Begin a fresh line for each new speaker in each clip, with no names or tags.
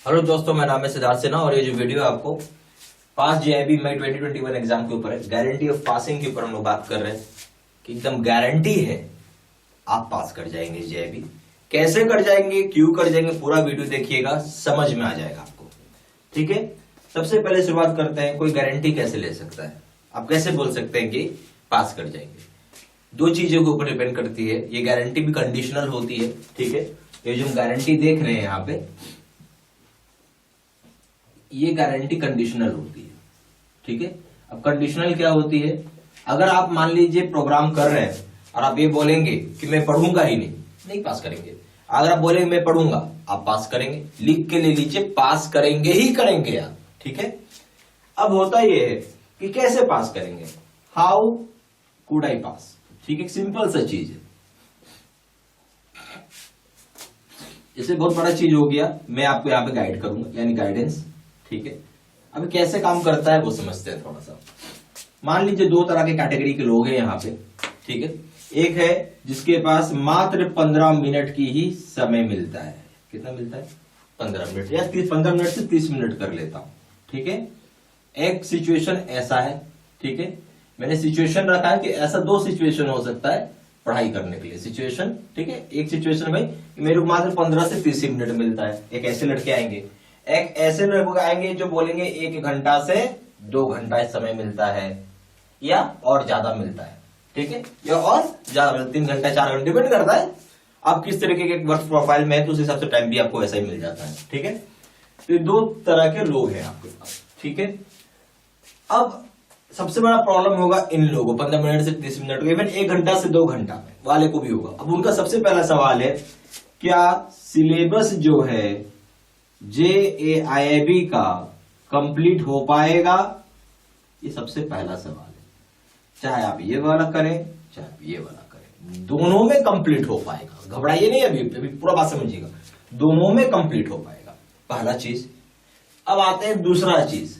Hello दोस्तों, मेरा नाम है सिद्धार्थ सिन्हा और ये जो वीडियो है आपको पास जेआईबी मई 2021 एग्जाम के ऊपर है। गारंटी ऑफ पासिंग के ऊपर हम लोग बात कर रहे हैं कि एकदम गारंटी है आप पास कर जाएंगे जेआईबी। कैसे कर जाएंगे, क्यों कर जाएंगे, पूरा वीडियो देखिएगा, समझ में आ जाएगा आपको। ठीक है, सबसे पहले शुरुआत करते हैं, कोई गारंटी कैसे ले सकता है, आप कैसे बोल सकते हैं कि पास कर जाएंगे। दो चीजों के ऊपर डिपेंड करती है, ये गारंटी भी कंडीशनल होती है। ठीक है, ये जो हम गारंटी देख रहे हैं यहाँ पे, ये गारंटी कंडीशनल होती है। ठीक है, अब कंडीशनल क्या होती है, अगर आप मान लीजिए प्रोग्राम कर रहे हैं और आप ये बोलेंगे कि मैं पढ़ूंगा ही नहीं पास करेंगे। अगर आप बोलेंगे मैं पढ़ूंगा, आप पास करेंगे। लिख के ले लीजिए, पास करेंगे ही करेंगे आप। ठीक है, अब होता ये है कि कैसे पास करेंगे, हाउ कुड आई पास। ठीक है, सिंपल सा चीज है, इसे बहुत बड़ा चीज हो गया, मैं आपको यहाँ पे गाइड करूंगा, यानी गाइडेंस। ठीक है, अभी कैसे काम करता है वो समझते हैं थोड़ा सा। मान लीजिए दो तरह के कैटेगरी के लोग हैं यहाँ पे। ठीक है, एक है जिसके पास मात्र 15 मिनट की ही समय मिलता है। कितना मिलता है? 15 मिनट, या 15 मिनट से 30 मिनट कर लेता हूं। ठीक है, एक सिचुएशन ऐसा है। ठीक है, मैंने सिचुएशन रखा है कि ऐसा दो सिचुएशन हो सकता है पढ़ाई करने के लिए। सिचुएशन, ठीक है, एक सिचुएशन भाई मेरे को मात्र 15 से 30 मिनट मिलता है। एक ऐसे लड़के आएंगे, एक ऐसे लोग आएंगे जो बोलेंगे 1 घंटा से 2 घंटा समय मिलता है, या और ज्यादा मिलता है। ठीक है, या और ज्यादा 3 घंटा 4 घंटे, डिपेंड करता है आप किस तरीके के वर्क प्रोफाइल में है, तो उस हिसाब से टाइम भी आपको ऐसा ही मिल जाता है। ठीक है, तो ये दो तरह के लोग हैं आपके पास। ठीक है, अब सबसे बड़ा प्रॉब्लम होगा इन लोगों 15 मिनट से 30 मिनट, इवन 1 घंटा से 2 घंटा में वाले को भी होगा। अब उनका सबसे पहला सवाल है, क्या सिलेबस जो है जेएआईबी का कंप्लीट हो पाएगा? ये सबसे पहला सवाल है। चाहे आप ये वाला करें, चाहे आप ये वाला करें, दोनों में कंप्लीट हो पाएगा। घबराइए नहीं, अभी पूरा बात समझिएगा, दोनों में कंप्लीट हो पाएगा, पहला चीज। अब आते हैं दूसरा चीज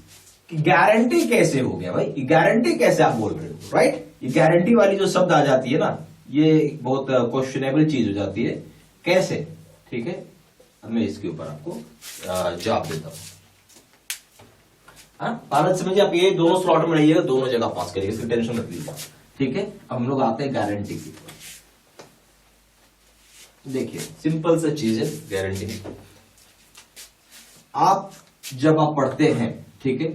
कि गारंटी कैसे हो गया भाई, गारंटी कैसे आप बोल रहे हो, राइट? ये गारंटी वाली जो शब्द आ जाती है ना, ये बहुत क्वेश्चनेबल चीज हो जाती है। कैसे? ठीक है, अब मैं इसके ऊपर आपको जवाब देता हूं। भारत समझिए, आप ये दोनों स्लॉट में रहिएगा, दोनों जगह पास करिएगा, इसकी टेंशन मत लीजिए। ठीक है, अब हम लोग आते हैं गारंटी की। देखिए सिंपल सा चीज है गारंटी। आप जब आप पढ़ते हैं, ठीक है,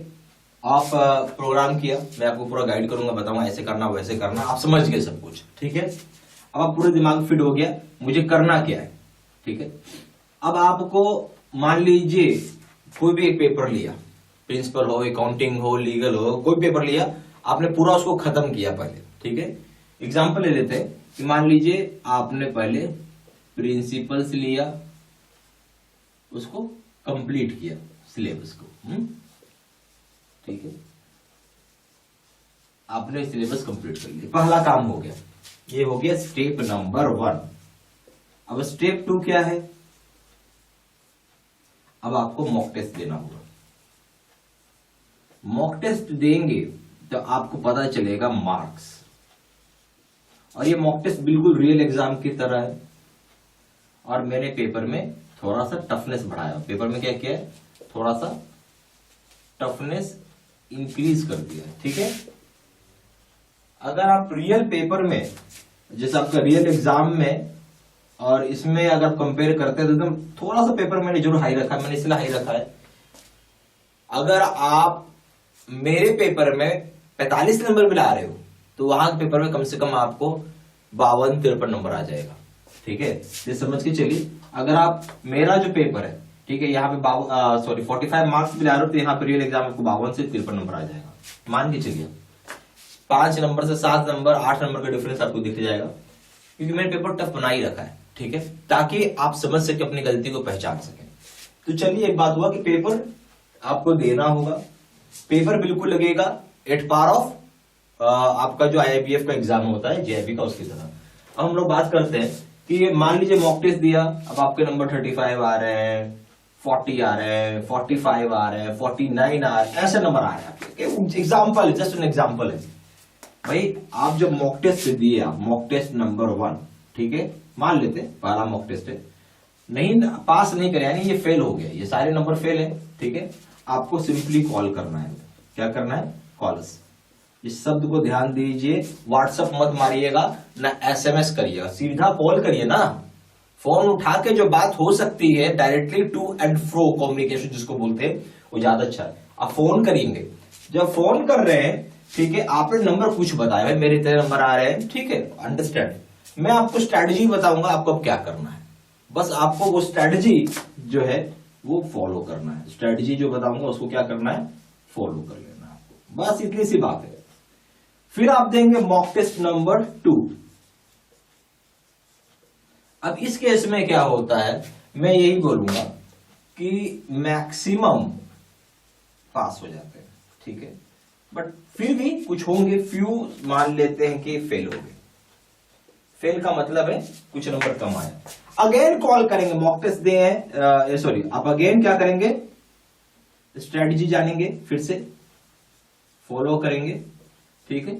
आप प्रोग्राम किया, मैं आपको पूरा गाइड करूंगा, बताऊंगा ऐसे करना वैसे करना, आप समझ गए सब कुछ। ठीक है, अब आप पूरे दिमाग फिट हो गया, मुझे करना क्या है। ठीक है, अब आपको मान लीजिए कोई भी एक पेपर लिया, प्रिंसिपल हो, अकाउंटिंग हो, लीगल हो, कोई पेपर लिया, आपने पूरा उसको खत्म किया पहले। ठीक है, एग्जाम्पल ले लेते हैं कि मान लीजिए आपने पहले प्रिंसिपल्स लिया, उसको कंप्लीट किया सिलेबस को। ठीक है, आपने सिलेबस कंप्लीट कर लिया, पहला काम हो गया, ये हो गया स्टेप नंबर 1। अब स्टेप 2 क्या है? अब आपको मॉक टेस्ट देना होगा। मॉक टेस्ट देंगे तो आपको पता चलेगा मार्क्स, और ये मॉक टेस्ट बिल्कुल रियल एग्जाम की तरह है। और मैंने पेपर में थोड़ा सा टफनेस बढ़ाया, पेपर में क्या किया है, थोड़ा सा टफनेस इंक्रीज कर दिया। ठीक है, अगर आप रियल पेपर में, जैसे आपका रियल एग्जाम में और इसमें अगर कंपेयर करते हैं, तो एकदम थोड़ा सा पेपर मैंने जरूर हाई रखा है, मैंने इसलिए हाई रखा है। अगर आप मेरे पेपर में 45 नंबर भी ला रहे हो, तो वहां के पेपर में कम से कम आपको 52-53 नंबर आ जाएगा। ठीक है, ये समझ के चलिए, अगर आप मेरा जो पेपर है, ठीक है, यहाँ पे 45 मार्क्स भी ला रहे हो, तो यहाँ पे रियल एग्जाम आपको 52 से 53 नंबर आ जाएगा। मान के चलिए 5 नंबर से 7 नंबर 8 नंबर का डिफरेंस आपको दिख जाएगा, क्योंकि मैंने पेपर टफ बना ही रखा है। ठीक है, ताकि आप समझ सके, अपनी गलती को पहचान सके। तो चलिए, एक बात हुआ कि पेपर आपको देना होगा, पेपर बिल्कुल लगेगा एट पार ऑफ आपका जो आईआईबीएफ का एग्जाम होता है जेआईबी का, उसकी तरह। अब हम लोग बात करते हैं कि मान लीजिए मॉक टेस्ट दिया, अब आपके नंबर 35 आ रहे हैं, 40 आ रहे हैं, 45 आ रहे हैं, 49 आ रहे हैं, ऐसे नंबर आ रहे हैं। एग्जाम्पल है, जस्ट एन एग्जाम्पल है भाई। आप जब मॉक टेस्ट दिए, आप मॉक टेस्ट नंबर 1, ठीक है, मान लेते हैं पहला मॉक टेस्ट है, नहीं पास नहीं करे, यानी ये फेल हो गया, ये सारे नंबर फेल है, ठीक है। आपको सिंपली कॉल करना है। क्या करना है? कॉल्स। इस शब्द को ध्यान दीजिए, व्हाट्सएप मत मारिएगा ना एसएमएस करिएगा, सीधा कॉल करिए ना। फोन उठा के जो बात हो सकती है directly to and fro communication जिसको बोलते हैं, वो ज्यादा अच्छा है। आप फोन करेंगे, जब फोन कर रहे हैं, ठीक है, आपने नंबर कुछ बताया, भाई मेरे तेरे नंबर आ रहे हैं, ठीक है, अंडरस्टैंड। मैं आपको स्ट्रैटेजी बताऊंगा, आपको अब क्या करना है, बस आपको वो स्ट्रैटेजी जो है वो फॉलो करना है। स्ट्रैटेजी जो बताऊंगा उसको क्या करना है? फॉलो कर लेना है आपको, बस इतनी सी बात है। फिर आप देंगे मॉक टेस्ट नंबर 2। अब इस केस में क्या होता है, मैं यही बोलूंगा कि मैक्सिमम पास हो जाते हैं, ठीक है, बट फिर भी कुछ होंगे, फ्यू मान लेते हैं कि फेल हो गए। फेल का मतलब है कुछ नंबर कम आए। अगेन कॉल करेंगे, मॉक टेस्ट दे सॉरी, आप अगेन क्या करेंगे? स्ट्रेटजी जानेंगे, फिर से फॉलो करेंगे, ठीक है।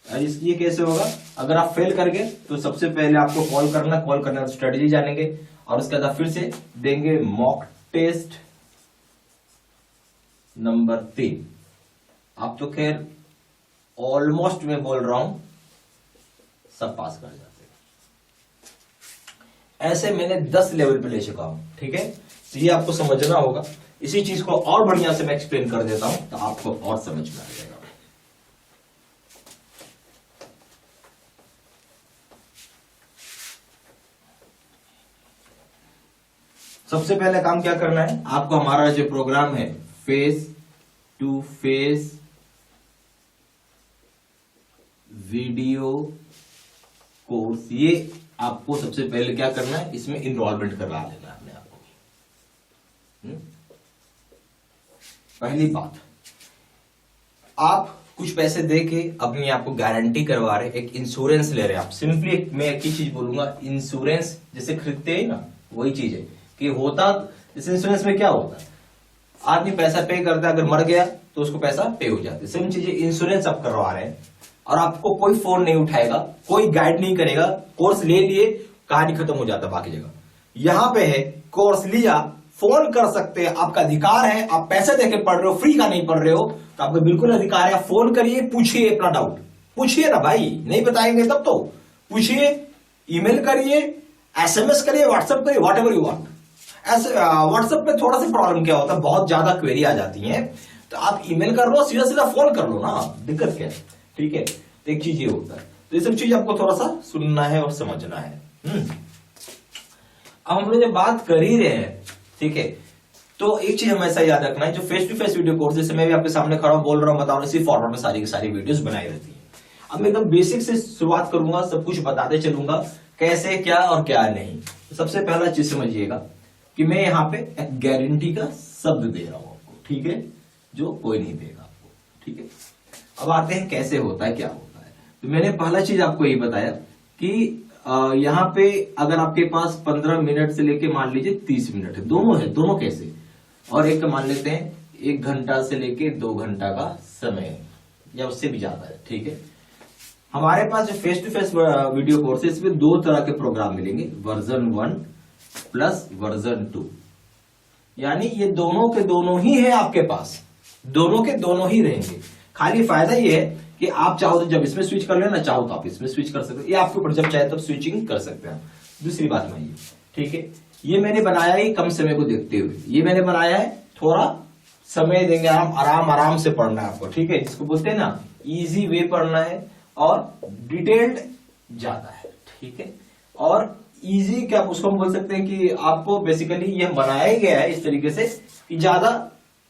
और ये कैसे होगा? अगर आप फेल कर गए तो सबसे पहले आपको कॉल करना स्ट्रेटजी जानेंगे, और उसके बाद फिर से देंगे मॉक टेस्ट नंबर 3। आप तो खैर ऑलमोस्ट मैं बोल रहा हूं सब पास कर जाते हैं। ऐसे मैंने 10 लेवल पे ले चुका हूं, ठीक है, तो ये आपको समझना होगा। इसी चीज को और बढ़िया से मैं एक्सप्लेन कर देता हूं तो आपको और समझ में आ जाएगा। सबसे पहले काम क्या करना है आपको? हमारा जो प्रोग्राम है face to face video course, ये आपको सबसे पहले क्या करना है? इसमें इनरोलमेंट करवा लेना है अपने आप को। पहली बात, आप कुछ पैसे देके अपनी आपको गारंटी करवा रहे, एक इंश्योरेंस ले रहे हैं आप। सिंपली मैं एक ही चीज बोलूंगा, इंश्योरेंस जैसे खरीदते हैं ना, वही चीज है कि होता इस इंश्योरेंस में क्या होता है, आदमी पैसा पे करता है, अगर मर गया तो उसको पैसा पे हो जाता है। सेम चीज इंश्योरेंस आप करवा रहे हैं, और आपको कोई फोन नहीं उठाएगा, कोई गाइड नहीं करेगा, कोर्स ले लिए, कहानी खत्म हो जाता बाकी जगह। यहां पे है कोर्स लिया, फोन कर सकते हैं, आपका अधिकार है, आप पैसे देके पढ़ रहे हो, फ्री का नहीं पढ़ रहे हो, तो आपका बिल्कुल अधिकार है। आप फोन करिए, पूछिए अपना डाउट, पूछिए ना भाई, नहीं बताएंगे तब तो पूछिए, ईमेल करिए, एसएमएस करिए, व्हाट्सएप करिए, व्हाट एवर यू वांट। ऐसे व्हाट्सएप पे थोड़ा सा प्रॉब्लम क्या होता है, बहुत ज्यादा क्वेरी आ जाती है, तो आप ईमेल कर लो, सीधा सीधा फोन कर लो ना, दिक्कत क्या है, ठीक है। तो एक चीज ये होता है, तो ये सब चीज आपको थोड़ा सा सुनना है और समझना है। अब हम लोग जब बात कर ही रहे हैं, ठीक है, तो एक चीज हमेशा याद रखना है, जो face to face video course, जैसे मैं भी आपके सामने खड़ा बोल रहा हूं, बता रहा हूं, इसी फॉर्मेट में सारी की सारी वीडियोस बनाई रहती है। अब मैं एकदम बेसिक से शुरुआत करूंगा, सब कुछ बताते चलूंगा कैसे क्या और क्या नहीं। तो सबसे पहला चीज समझिएगा कि मैं यहाँ पे एक गारंटी का शब्द दे रहा हूं आपको, ठीक है, जो कोई नहीं देगा आपको, ठीक है। अब आते हैं कैसे होता है, क्या होता है। तो मैंने पहला चीज आपको यही बताया कि यहाँ पे अगर आपके पास 15 मिनट से लेके मान लीजिए 30 मिनट है, दोनों है, दोनों कैसे, और एक मान लेते हैं 1 घंटा से लेके 2 घंटा का समय या उससे भी ज्यादा है, ठीक है। हमारे पास जो face to face video course है, इसमें 2 तरह के प्रोग्राम मिलेंगे, वर्जन 1 प्लस वर्जन 2, यानी ये दोनों के दोनों ही है आपके पास, दोनों के दोनों ही रहेंगे। खाली फायदा ये है कि आप चाहो तो जब इसमें स्विच कर लेना, चाहो तो आप इसमें स्विच कर सकते हो, ये आपके ऊपर, जब चाहे तब स्विचिंग कर सकते हैं। दूसरी बात में ये, ठीक है, ये मैंने बनाया ही कम समय को देखते हुए, ये मैंने बनाया है थोड़ा समय देंगे, आराम से पढ़ना है आपको, ठीक है, जिसको बोलते हैं ना इजी वे पढ़ना है, और डिटेल्ड ज्यादा है, ठीक है। और इजी क्या उसको हम बोल सकते हैं कि आपको बेसिकली ये बनाया ही गया है इस तरीके से कि ज्यादा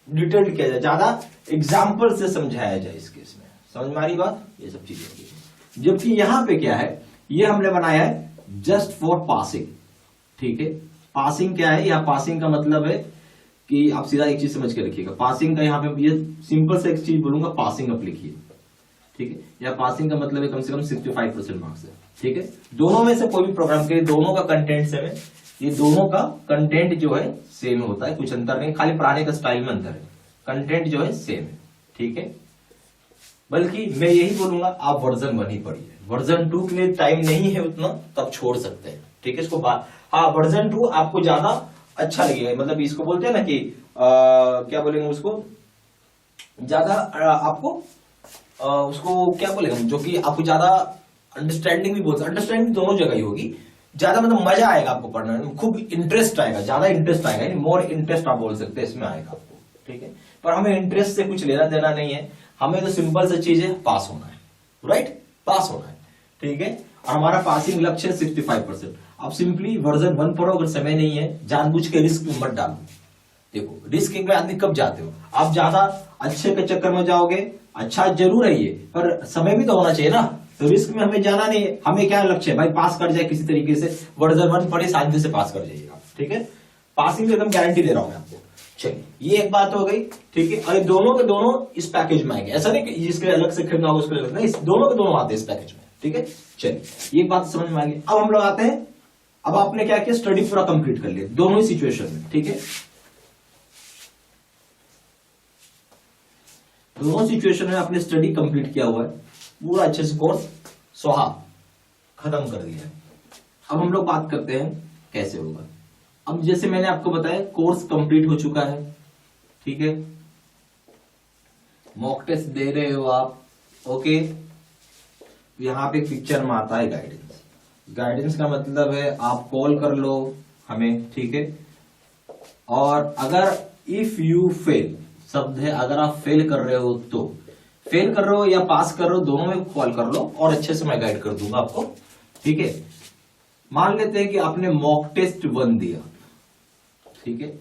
डिटेल्ड किया जाए, ज्यादा एग्जाम्पल से समझाया जाए इस केस में। समझ में आ रही बात? ये सब चीजें। जबकि यहां पे क्या है, ये हमने बनाया है जस्ट फॉर पासिंग, ठीक है। पासिंग क्या है, या पासिंग का मतलब है कि आप सीधा एक चीज समझ के रखिएगा, पासिंग का यहाँ पे ये सिंपल से एक चीज बोलूंगा, पासिंग अप लिखिए, ठीक है, या पासिंग का मतलब है कम से कम 65% मार्क्स है, ठीक है। दोनों में से कोई भी प्रोग्राम के दोनों का कंटेंट सेम है, ये दोनों का कंटेंट जो है सेम होता है, कुछ अंतर नहीं, खाली पढ़ाने का स्टाइल में अंतर है, कंटेंट जो है सेम है, ठीक है। बल्कि मैं यही बोलूंगा आप वर्जन 1 ही पढ़िए, वर्जन 2 के लिए टाइम नहीं है उतना, तब छोड़ सकते हैं, ठीक है, इसको हाँ वर्जन 2 आपको ज्यादा अच्छा लगेगा, मतलब इसको बोलते हैं ना कि क्या बोलेंगे उसको, ज्यादा आपको उसको क्या बोलेंगे, जो कि आपको ज्यादा अंडरस्टैंडिंग भी बोलते हैं, अंडरस्टैंडिंग दोनों जगह ही होगी, ज्यादा मतलब मजा आएगा आपको पढ़ने में, खूब इंटरेस्ट आएगा, ज्यादा इंटरेस्ट आएगा, यानी मोर इंटरेस्ट आप बोल सकते हैं इसमें आएगा आपको, ठीक है। पर हमें इंटरेस्ट से कुछ लेना देना नहीं है, हमें तो सिंपल सी चीज है, पास होना है, राइट, पास होना है, ठीक है। और हमारा पासिंग लक्ष्य है 65%। अब सिंपली वर्जन 1 पढ़ो, अगर समय नहीं है जानबूझ के रिस्क में मत डालो। देखो रिस्क में आदमी कब जाते हो, आप ज्यादा अच्छे के चक्कर में जाओगे, अच्छा जरूर है ये, पर समय भी तो होना चाहिए ना, तो रिस्क में हमें जाना नहीं है, हमें क्या लक्ष्य है भाई, पास कर जाए किसी तरीके से, वर्जन 1 पढ़े शांति से पास कर जाइएगा, ठीक है, पासिंग एकदम गारंटी दे रहा हूं मैं आपको। चलिए ये एक बात हो गई, ठीक है। और दोनों के दोनों इस पैकेज में आएंगे, ऐसा नहीं कि जिसके अलग से खरीदना होगा उसके अलग नहीं, दोनों के दोनों आते हैं इस पैकेज में, ठीक है। चलिए ये बात समझ में आ गई। अब हम लोग आते हैं, अब आपने क्या किया, स्टडी पूरा कंप्लीट कर लिया दोनों ही सिचुएशन में, ठीक है, दोनों सिचुएशन में आपने स्टडी कंप्लीट किया हुआ है, पूरा अच्छे से कोर्स स्वाहा खत्म कर दिया है। अब हम लोग बात करते हैं कैसे होगा। अब जैसे मैंने आपको बताया कोर्स कंप्लीट हो चुका है, ठीक है, मॉक टेस्ट दे रहे हो आप, ओके। यहां पे पिक्चर में आता है गाइडेंस, गाइडेंस का मतलब है आप कॉल कर लो हमें, ठीक है। और अगर इफ यू फेल शब्द है, अगर आप फेल कर रहे हो तो, फेल कर रहे हो या पास कर रहे हो दोनों में कॉल कर लो और अच्छे से मैं गाइड कर दूंगा आपको, ठीक है। मान लेते हैं कि आपने मॉक टेस्ट 1 दिया, ठीक है,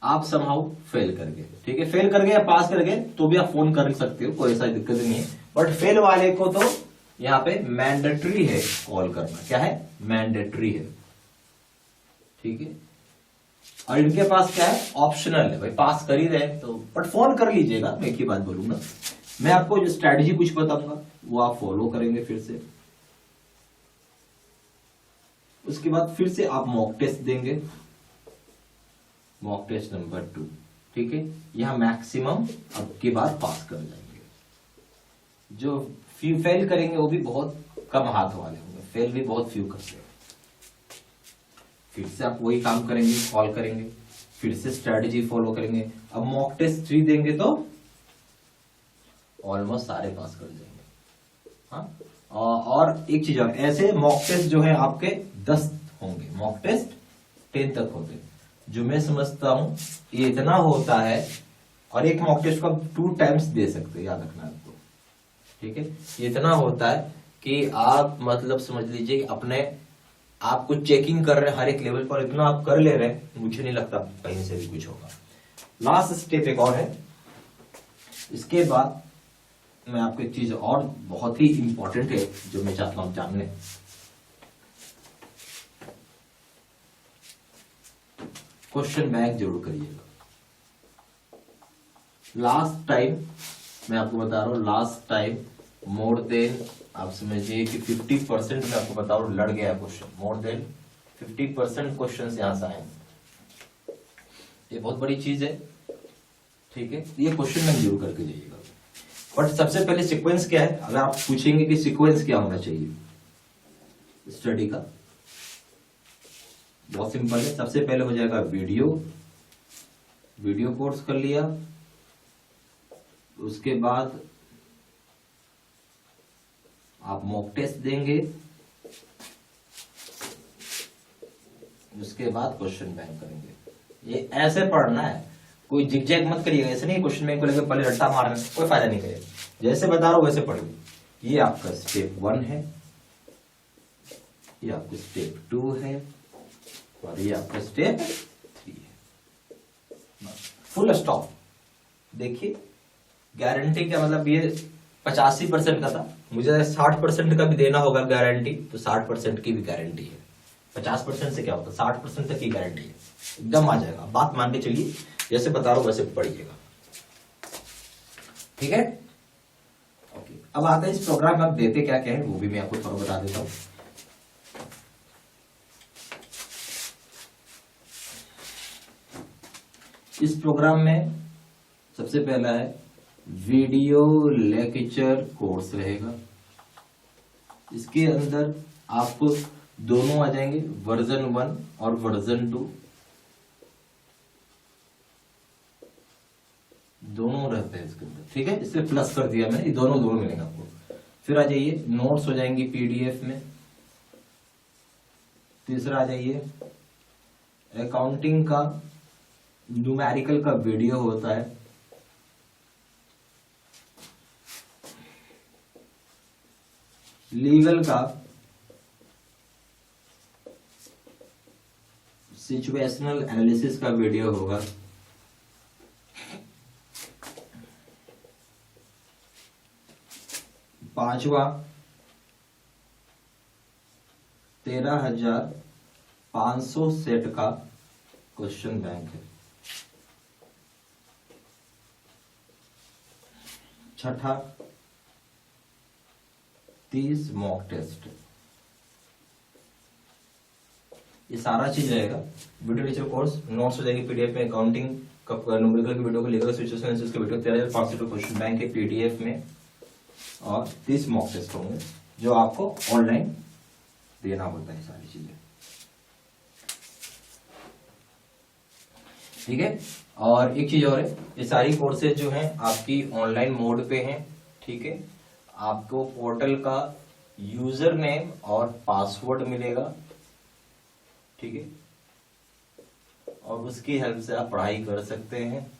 आप समहाउ फेल कर गए, ठीक है, फेल कर गए या पास कर गए तो भी आप फोन कर सकते हो, कोई ऐसा दिक्कत नहीं है। बट फेल वाले को तो यहां पे मैंडेटरी है कॉल करना, क्या है, मैंडेटरी है, ठीक है। और इनके पास क्या है, ऑप्शनल है, भाई पास कर ही रहे तो, बट फोन कर लीजिएगा, मैं एक ही बात बोलूंगा, मैं आपको जो स्ट्रेटजी कुछ बताऊंगा वो आप फॉलो करेंगे फिर से, उसके बाद फिर से आप मॉक टेस्ट देंगे, मॉक टेस्ट नंबर 2, ठीक है। यहां मैक्सिमम अब की बार पास कर जाएंगे, जो फेल करेंगे वो भी बहुत कम हाथ वाले होंगे, फेल भी बहुत फ्यू करते हैं। फिर से आप वही काम करेंगे, कॉल करेंगे, फिर से स्ट्रेटजी फॉलो करेंगे। अब मॉक टेस्ट 3 देंगे तो ऑलमोस्ट सारे पास कर जाएंगे, हाँ। और एक चीज और, ऐसे मॉक टेस्ट जो है आपके 10 होंगे, मॉक टेस्ट 10 तक होते हैं, जो मैं समझता हूं ये इतना होता है। और एक मॉक टेस्ट को आप 2 टाइम्स दे सकते हैं, याद रखना आपको, ठीक है। ये इतना होता है कि आप मतलब समझ लीजिए अपने आपको चेकिंग कर रहे हैं हर एक लेवल पर, इतना आप कर ले रहे हैं, मुझे नहीं लगता कहीं से भी कुछ होगा। लास्ट स्टेप एक और है, इसके बाद मैं आपको एक चीज और बहुत ही इंपॉर्टेंट है जो मैं चाहता हूं जानने, क्वेश्चन बैंक जरूर करिएगा। लास्ट टाइम मैं आपको बता रहा हूं, लास्ट टाइम मोर देन आप समझिए कि 50% में आपको बता रहा हूं लड़ गया क्वेश्चन, मोर देन 50% क्वेश्चन यहां से आए, ये बहुत बड़ी चीज है, ठीक है। ये क्वेश्चन बैंक जरूर करके जाइएगा। बट सबसे पहले सीक्वेंस क्या है, अगर आप पूछेंगे कि सीक्वेंस क्या होना चाहिए स्टडी का, बहुत सिंपल है। सबसे पहले हो जाएगा वीडियो कोर्स कर लिया, उसके बाद आप मॉक टेस्ट देंगे, उसके बाद क्वेश्चन बैंक करेंगे। ये ऐसे पढ़ना है, कोई जिगजैग मत करिएगा, ऐसे नहीं क्वेश्चन बैंक को लेकर पहले रट्टा मारना, कोई फायदा नहीं करेगा, जैसे बता रहा हूं वैसे पढ़िए। ये आपका स्टेप 1 है, ये आपका स्टेप 2 है, और ये आपका स्टेप 3 है, फुल स्टॉप। देखिए गारंटी का मतलब ये 85% का था, मुझे 60% का भी देना होगा गारंटी, तो 60% की भी गारंटी है। 50% से क्या होता है, 60% तक की गारंटी है, एकदम आ जाएगा, बात मान के चलिए, जैसे बता रहा हूं वैसे पढ़िएगा, ठीक है। ओके, अब आते हैं इस प्रोग्राम में आप देते क्या क्या है, वो भी मैं आपको थोड़ा बता देता हूं। इस प्रोग्राम में सबसे पहला है वीडियो लेक्चर कोर्स रहेगा। इसके अंदर आपको दोनों आ जाएंगे, वर्जन 1 और वर्जन 2 दोनों रहते हैं इसके अंदर, ठीक है। इससे प्लस कर दिया मैंने, ये दोनों मिलेंगे आपको। फिर आ जाइए नोट्स हो जाएंगी पीडीएफ में। तीसरा आ जाइए अकाउंटिंग का न्यूमेरिकल का वीडियो होता है। लीगल का सिचुएशनल एनालिसिस का वीडियो होगा। पांचवा 13,500 सेट का क्वेश्चन बैंक है। छठा 30 मॉक टेस्ट। ये सारा चीज रहेगा वीडियो टीचर कोर्स। नोट्स हो जाएगी पीडीएफ में, अकाउंटिंग का न्यूमेरिकल की वीडियो को, लीगल सिचुएशन एनालिसिस के वीडियो 13,500 क्वेश्चन बैंक के पीडीएफ में, और 30 मॉक टेस्ट होंगे जो आपको ऑनलाइन देना होता है सारी चीजें, ठीक है। और एक चीज और है, ये सारी कोर्सेज जो हैं आपकी ऑनलाइन मोड पे हैं, ठीक है। आपको पोर्टल का यूजर नेम और पासवर्ड मिलेगा, ठीक है, और उसकी हेल्प से आप पढ़ाई कर सकते हैं।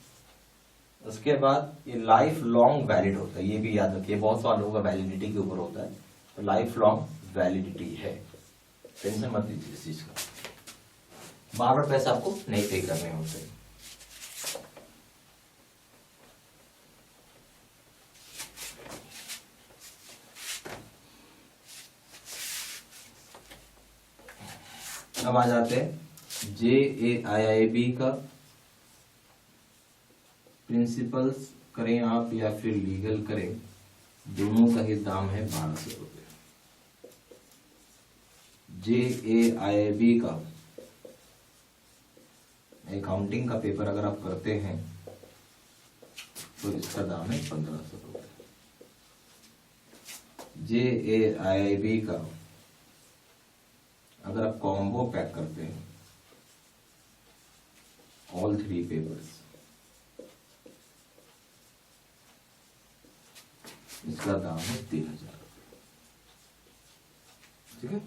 उसके बाद ये लाइफ लॉन्ग वैलिड होता है, ये भी याद रखिए, बहुत सालों का वैलिडिटी के ऊपर होता है, तो लाइफ लॉन्ग वैलिडिटी है, टेंशन मत लीजिए इस चीज का। बार बार पैसे आपको नहीं पे करने होते। अब आ जाते हैं JAIIB का। प्रिंसिपल्स करें आप या फिर लीगल करें, दोनों का ही दाम है 1200 रुपये। JAIIB का अकाउंटिंग का पेपर अगर आप करते हैं तो इसका दाम है 1500 रुपये। JAIIB का अगर आप कॉम्बो पैक करते हैं ऑल 3 पेपर्स, इसका दाम है 3000 रुपये, ठीक है।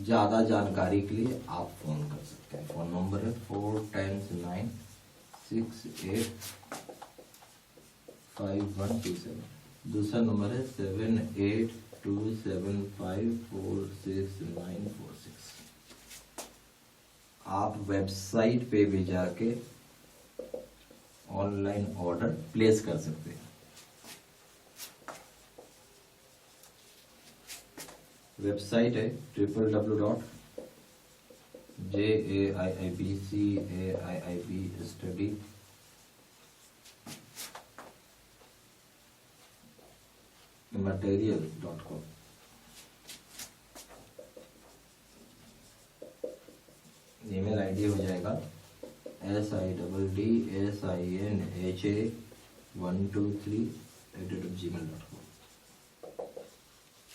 ज्यादा जानकारी के लिए आप फोन कर सकते हैं। फोन नंबर है 4127। दूसरा नंबर है 7827546946। आप वेबसाइट पे भी जाके ऑनलाइन ऑर्डर प्लेस कर सकते हैं। वेबसाइट है www.JAIIBCAIIBstudymaterial.com। ईमेल आईडी हो जाएगा SIDDSINHA123@gmail.com।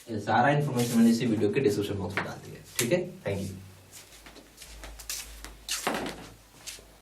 ये सारा इन्फॉर्मेशन मैंने इसी वीडियो के डिस्क्रिप्शन बॉक्स में डाल दिया है, ठीक है। Thank you.